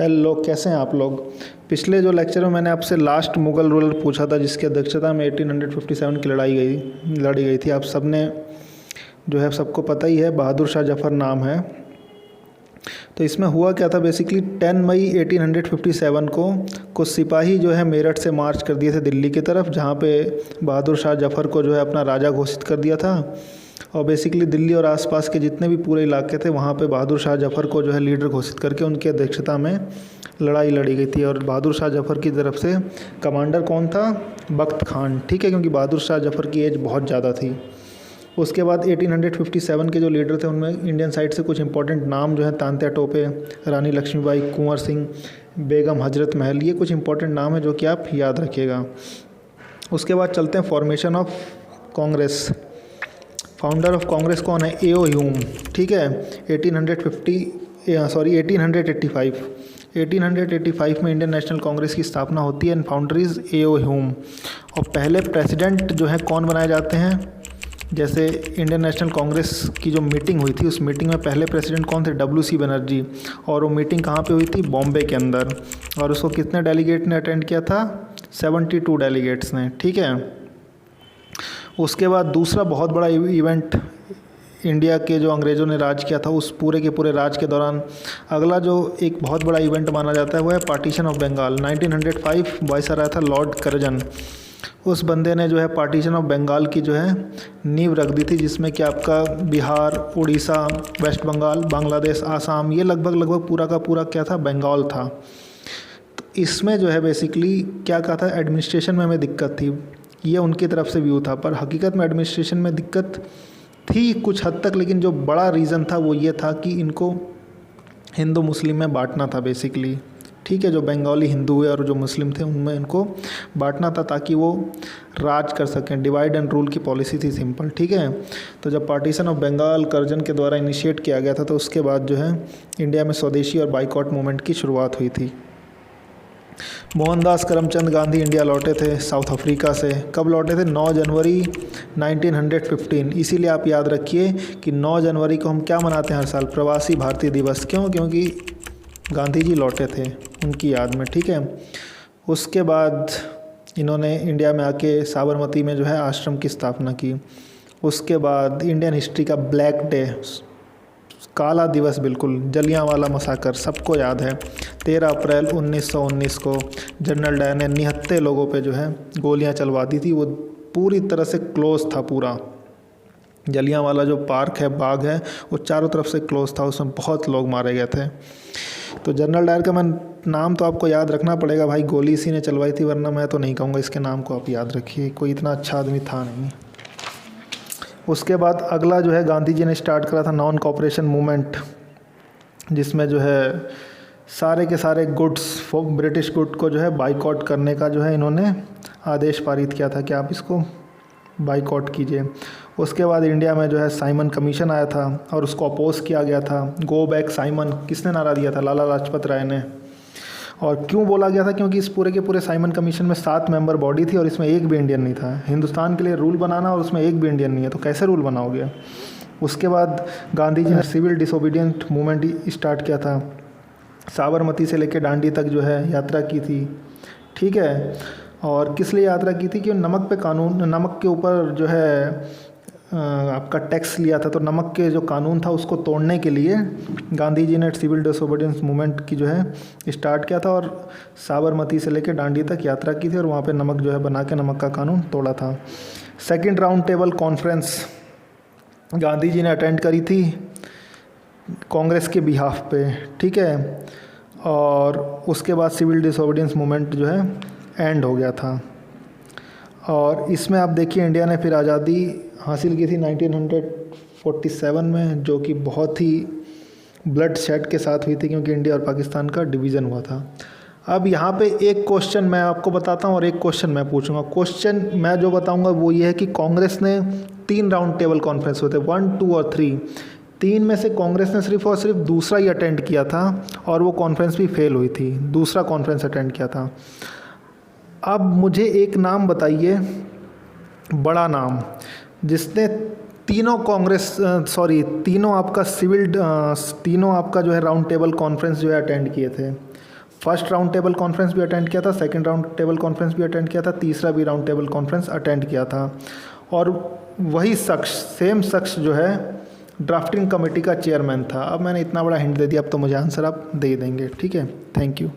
Hello, कैसे हैं आप लोग। पिछले जो लेक्चर में मैंने आपसे लास्ट मुग़ल रूलर पूछा था जिसकी अध्यक्षता में 1857 की लड़ी गई थी। आप सब ने जो है सबको पता ही है, बहादुर शाह जफ़र नाम है। तो इसमें हुआ क्या था, बेसिकली 10 मई 1857 को कुछ सिपाही जो है मेरठ से मार्च कर दिए थे दिल्ली की तरफ, जहाँ पे बहादुर शाह जफ़र को जो है अपना राजा घोषित कर दिया था। और बेसिकली दिल्ली और आसपास के जितने भी पूरे इलाके थे वहाँ पे बहादुर शाह जफ़र को जो है लीडर घोषित करके उनकी अध्यक्षता में लड़ाई लड़ी गई थी। और बहादुर शाह जफ़र की तरफ से कमांडर कौन था? बख्त खान, ठीक है, क्योंकि बहादुर शाह जफ़र की एज बहुत ज़्यादा थी। उसके बाद 1857 के जो लीडर थे उनमें इंडियन साइड से कुछ इंपॉर्टेंट नाम जो है तांत्या टोपे, रानी लक्ष्मीबाई, कुंवर सिंह, बेगम हजरत महल, ये कुछ इंपॉर्टेंट नाम है जो कि आप याद रखिएगा। उसके बाद चलते हैं formation of Congress. Founder of Congress कौन है? ए ओ ह्यूम, ठीक है। 1885 में इंडियन नेशनल कांग्रेस की स्थापना होती है and founder is A O Hume. और पहले प्रेसिडेंट जो है कौन बनाए जाते हैं? जैसे इंडियन नेशनल कांग्रेस की जो मीटिंग हुई थी उस मीटिंग में पहले प्रेसिडेंट कौन थे? WC बनर्जी। और वो मीटिंग कहाँ पे हुई थी? बॉम्बे के अंदर। और उसको कितने डेलीगेट ने अटेंड किया था? 72 डेलीगेट्स ने, ठीक है। उसके बाद दूसरा बहुत बड़ा इवेंट इंडिया के जो अंग्रेज़ों ने राज किया था उस पूरे के पूरे राज के दौरान अगला जो एक बहुत बड़ा इवेंट माना जाता है वो है पार्टीशन ऑफ बंगाल। 1905 वायसराय था लॉर्ड कर्जन। उस बंदे ने जो है पार्टीशन ऑफ बंगाल की जो है नींव रख दी थी, जिसमें कि आपका बिहार, उड़ीसा, वेस्ट बंगाल, बांग्लादेश, आसाम, ये लगभग पूरा का पूरा क्या था? बंगाल था। तो इसमें जो है बेसिकली क्या कहा था? एडमिनिस्ट्रेशन में हमें दिक्कत थी, ये उनकी तरफ से व्यू था। पर हकीकत में एडमिनिस्ट्रेशन में दिक्कत थी कुछ हद तक, लेकिन जो बड़ा रीज़न था वो ये था कि इनको हिंदू मुस्लिम में बांटना था बेसिकली, ठीक है। जो बंगाली हिंदू हुए और जो मुस्लिम थे उनमें इनको बांटना था ताकि वो राज कर सकें। डिवाइड एंड रूल की पॉलिसी थी, सिंपल, ठीक है। तो जब पार्टीशन ऑफ बंगाल कर्जन के द्वारा इनिशिएट किया गया था तो उसके बाद जो है इंडिया में स्वदेशी और बाइकॉट मूवमेंट की शुरुआत हुई थी। मोहनदास करमचंद गांधी इंडिया लौटे थे साउथ अफ्रीका से। कब लौटे थे? 9 जनवरी 1915। इसीलिए आप याद रखिए कि 9 जनवरी को हम क्या मनाते हैं हर साल? प्रवासी भारतीय दिवस। क्यों? क्योंकि गांधी जी लौटे थे उनकी याद में, ठीक है। उसके बाद इन्होंने इंडिया में आके साबरमती में जो है आश्रम की स्थापना की। उसके बाद इंडियन हिस्ट्री का ब्लैक डे, काला दिवस, बिल्कुल जलियांवाला मसाकर, सबको याद है। 13 अप्रैल 1919 को जनरल डायर ने निहत्थे लोगों पे जो है गोलियां चलवा दी थी। वो पूरी तरह से क्लोज था पूरा। जलियांवाला जो पार्क है, बाग है, वो चारों तरफ से क्लोज था, उसमें बहुत लोग मारे गए थे। तो जनरल डायर का मैं नाम तो आपको याद रखना पड़ेगा भाई, गोली इसी ने चलवाई थी, वरना मैं तो नहीं कहूँगा इसके नाम को आप याद रखिए, कोई इतना अच्छा आदमी था नहीं। उसके बाद अगला जो है गांधी जी ने स्टार्ट करा था नॉन कॉपरेशन मूवमेंट, जिसमें जो है सारे के सारे गुड्स, ब्रिटिश गुड को जो है बाइकआउट करने का जो है इन्होंने आदेश पारित किया था कि आप इसको बाइकआउट कीजिए। उसके बाद इंडिया में जो है साइमन कमीशन आया था और उसको अपोज किया गया था। गो बैक साइमन, किसने नारा दिया था? लाला लाजपत राय ने। और क्यों बोला गया था? क्योंकि इस पूरे के पूरे साइमन कमीशन में 7 मेंबर बॉडी थी और इसमें एक भी इंडियन नहीं था। हिंदुस्तान के लिए रूल बनाना और उसमें एक भी इंडियन नहीं है, तो कैसे रूल बनाओगे? उसके बाद गांधी जी ने सिविल डिसोबीडियंट मूवमेंट स्टार्ट किया था। साबरमती से लेकर दांडी तक जो है यात्रा की थी, ठीक है। और किस लिए यात्रा की थी? कि नमक पे कानून, नमक के ऊपर जो है आपका टैक्स लिया था, तो नमक के जो कानून था उसको तोड़ने के लिए गांधी जी ने सिविल डिसोबीडियंस मूवमेंट की जो है स्टार्ट किया था और साबरमती से लेकर दांडी तक यात्रा की थी और वहाँ पे नमक जो है बना के नमक का कानून तोड़ा था। Second round table conference Gandhi ji ने अटेंड करी थी कांग्रेस के बिहाफ पे, ठीक है। और उसके बाद सिविल डिसोबीडियंस मूवमेंट जो है एंड हो गया था। और इसमें आप देखिए इंडिया ने फिर आज़ादी हासिल की थी 1947 में, जो कि बहुत ही ब्लड शेड के साथ हुई थी क्योंकि इंडिया और पाकिस्तान का डिवीज़न हुआ था। अब यहाँ पे एक क्वेश्चन मैं आपको बताता हूँ और एक क्वेश्चन मैं पूछूंगा। क्वेश्चन मैं जो बताऊंगा वो ये है कि कांग्रेस ने 3 राउंड टेबल कॉन्फ्रेंस होते, 1, 2 और 3। 3 में से कांग्रेस ने सिर्फ और सिर्फ दूसरा ही अटेंड किया था और वो कॉन्फ्रेंस भी फेल हुई थी, दूसरा कॉन्फ्रेंस अटेंड किया था। अब मुझे एक नाम बताइए, बड़ा नाम, जिसने तीनों तीनों आपका जो है राउंड टेबल कॉन्फ्रेंस जो है अटेंड किए थे। फर्स्ट राउंड टेबल कॉन्फ्रेंस भी अटेंड किया था, सेकंड राउंड टेबल कॉन्फ्रेंस भी अटेंड किया था, तीसरा भी राउंड टेबल कॉन्फ्रेंस अटेंड किया था। और वही शख्स, सेम शख्स जो है ड्राफ्टिंग कमेटी का चेयरमैन था। अब मैंने इतना बड़ा हिंट दे दिया, अब तो मुझे आंसर आप दे देंगे। ठीक है, थैंक यू।